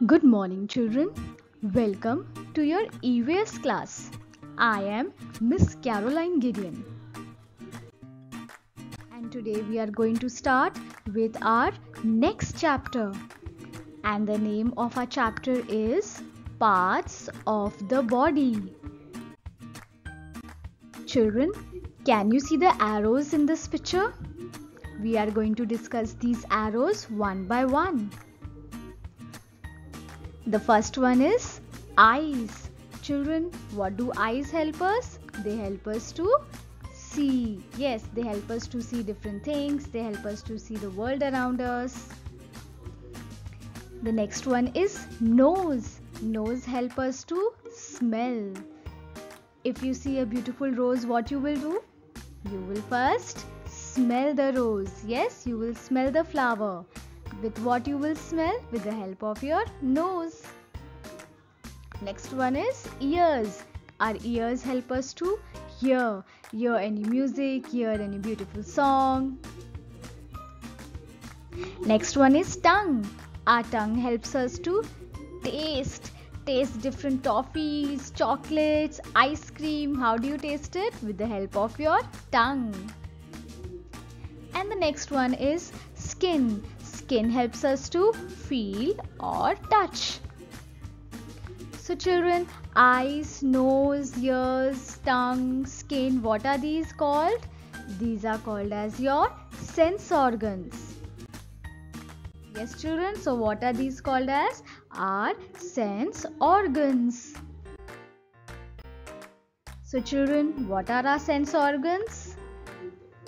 Good morning, children. Welcome to your EVS class. I am Miss Caroline Gideon, and today we are going to start with our next chapter. And the name of our chapter is Parts of the Body. Children, can you see the arrows in this picture? We are going to discuss these arrows one by one. The first one is eyes. Children, what do eyes help us? They help us to see. Yes, they help us to see different things. They help us to see the world around us. The next one is nose. Nose help us to smell. If you see a beautiful rose, what you will do? You will first smell the rose. Yes, you will smell the flower. With what you will smell? With the help of your nose. Next one is ears. Our ears help us to hear any music, hear any beautiful song. Next one is tongue. Our tongue helps us to taste different toffees, chocolates, ice cream. How do you taste it? With the help of your tongue. And the next one is skin. Skin helps us to feel or touch. So children, eyes, nose, ears, tongue, skin, what are these called? These are called as your sense organs. Yes children, so what are these called as? Our sense organs. So children, what are our sense organs?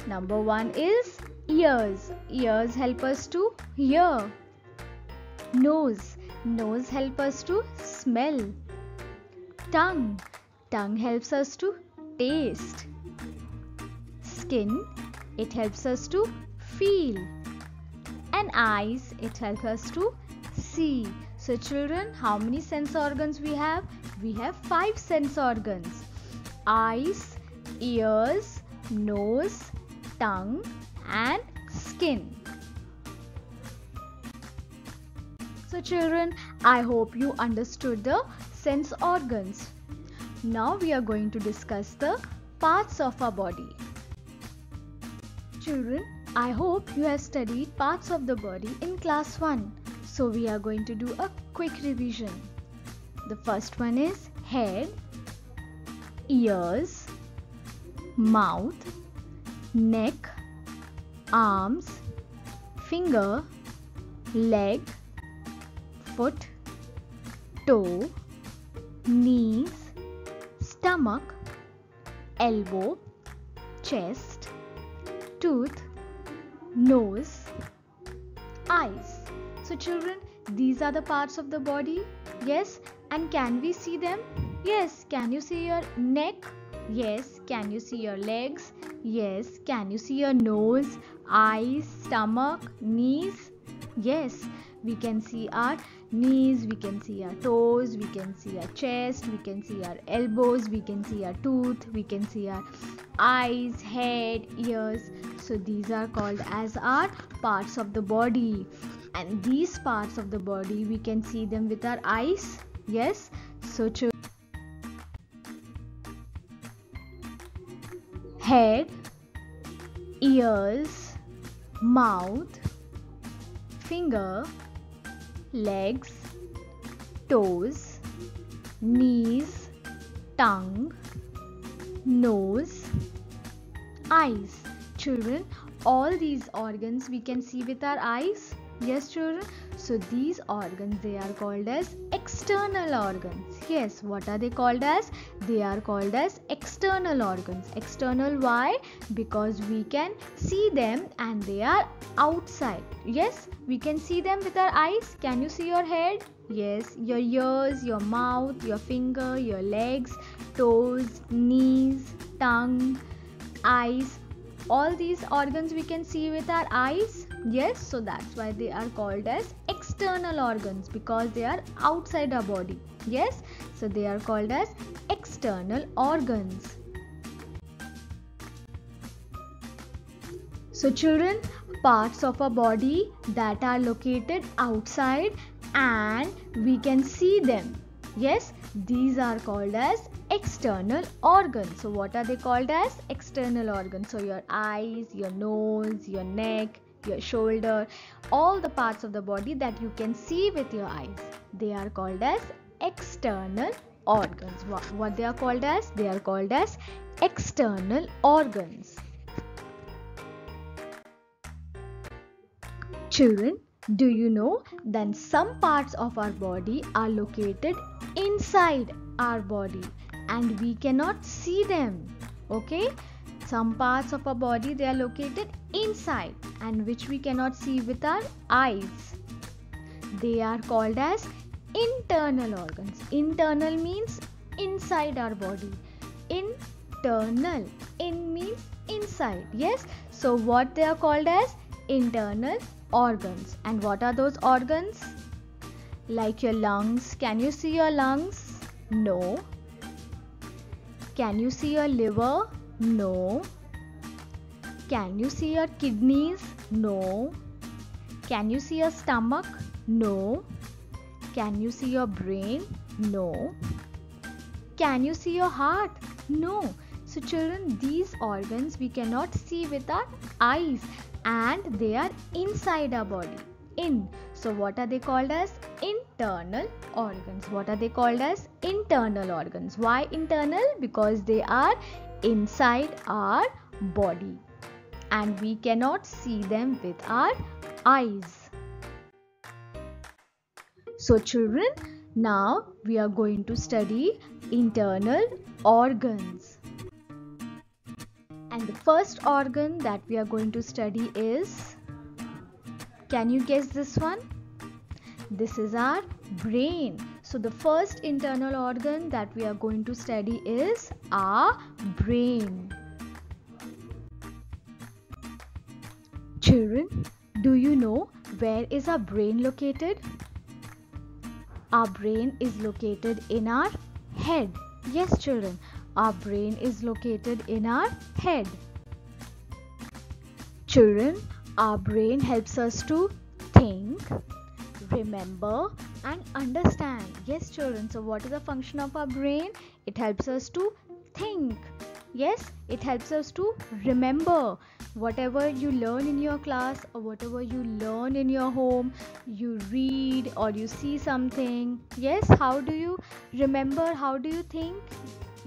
Number one is ears. Ears help us to hear. Nose. Nose help us to smell. Tongue. Tongue helps us to taste. Skin. It helps us to feel. And eyes. It helps us to see. So children, how many sense organs we have? We have 5 sense organs. Eyes, ears, nose, tongue and skin. So children, I hope you understood the sense organs. Now we are going to discuss the parts of our body. Children, I hope you have studied parts of the body in class 1. So we are going to do a quick revision. The first one is head, ears, mouth, neck, arms, finger, leg, foot, toe, knees, stomach, elbow, chest, tooth, nose, eyes. So children, these are the parts of the body. Yes, and can we see them? Yes. Can you see your neck? Yes. Can you see your legs? Yes. Can you see your nose, eyes, stomach, knees? Yes. We can see our knees, we can see our toes, we can see our chest, we can see our elbows, we can see our tooth, we can see our eyes, head, ears. So these are called as our parts of the body. And these parts of the body, we can see them with our eyes. Yes. So head, ears, mouth, finger, legs, toes, knees, tongue, nose, eyes. Children, all these organs we can see with our eyes. Yes children, so these organs, they are called as external organs. Yes, what are they called as? They are called as external organs. External, why? Because we can see them and they are outside. Yes, we can see them with our eyes. Can you see your head? Yes, your ears, your mouth, your finger, your legs, toes, knees, tongue, eyes. All these organs we can see with our eyes. Yes, so that's why they are called as external organs, because they are outside our body. Yes, so they are called as external organs. So children, parts of our body that are located outside and we can see them. Yes, these are called as external organs. So what are they called as? External organs. So your eyes, your nose, your neck, your shoulder, all the parts of the body that you can see with your eyes, they are called as external organs. What they are called as? They are called as external organs. Children, do you know that some parts of our body are located inside our body and we cannot see them? Okay, some parts of our body, they are located inside and which we cannot see with our eyes. They are called as internal organs. Internal means inside our body. Internal, in means inside. Yes, so what they are called as? Internal organs. And what are those organs? Like your lungs. Can you see your lungs? No. Can you see your liver? No. Can you see your kidneys? No. Can you see your stomach? No. Can you see your brain? No. Can you see your heart? No. So children, these organs we cannot see with our eyes and they are inside our body. So what are they called as? Internal organs. What are they called as? Internal organs. Why internal? Because they are inside our body and we cannot see them with our eyes. So children, now we are going to study internal organs. And the first organ that we are going to study is, can you guess this one? This is our brain. So the first internal organ that we are going to study is our brain. Children, do you know where is our brain located? Our brain is located in our head. Yes, children, our brain is located in our head. Children, our brain helps us to think, remember and understand. Yes, children, so what is the function of our brain? It helps us to think. Yes, it helps us to remember. Whatever you learn in your class or whatever you learn in your home, you read or you see something. Yes, how do you remember? How do you think?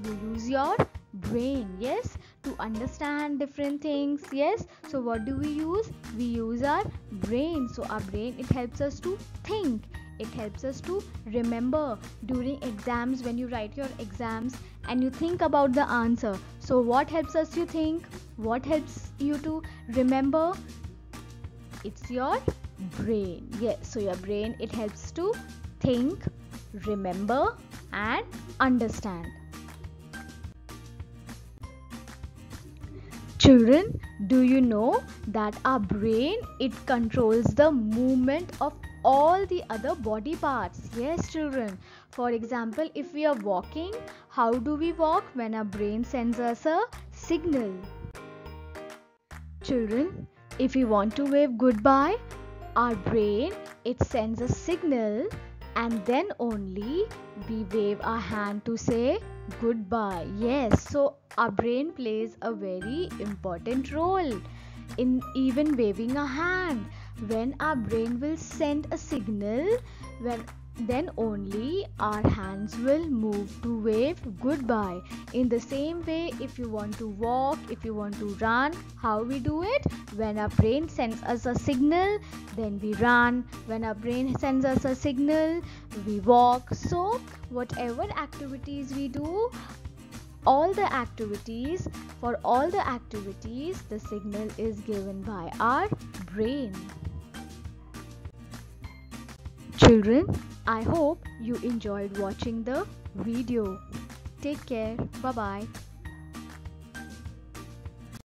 You use your brain. Yes, to understand different things. Yes, so what do we use? We use our brain. So our brain, it helps us to think. It helps us to remember. During exams, when you write your exams and you think about the answer, so what helps us to think? What helps you to remember? It's your brain. Yes, so your brain, it helps to think, remember and understand. Children, do you know that our brain, it controls the movement of all the other body parts? Yes, children. For example, if we are walking, how do we walk? When our brain sends us a signal. Children, if we want to wave goodbye, our brain, it sends a signal and then only we wave our hand to say goodbye. Yes, so our brain plays a very important role in even waving a hand. When our brain will send a signal, then only our hands will move to wave goodbye. In the same way, if you want to walk, if you want to run, how we do it? When our brain sends us a signal, then we run. When our brain sends us a signal, we walk. So whatever activities we do, for all the activities, the signal is given by our brain. Children, I hope you enjoyed watching the video. Take care. Bye-bye.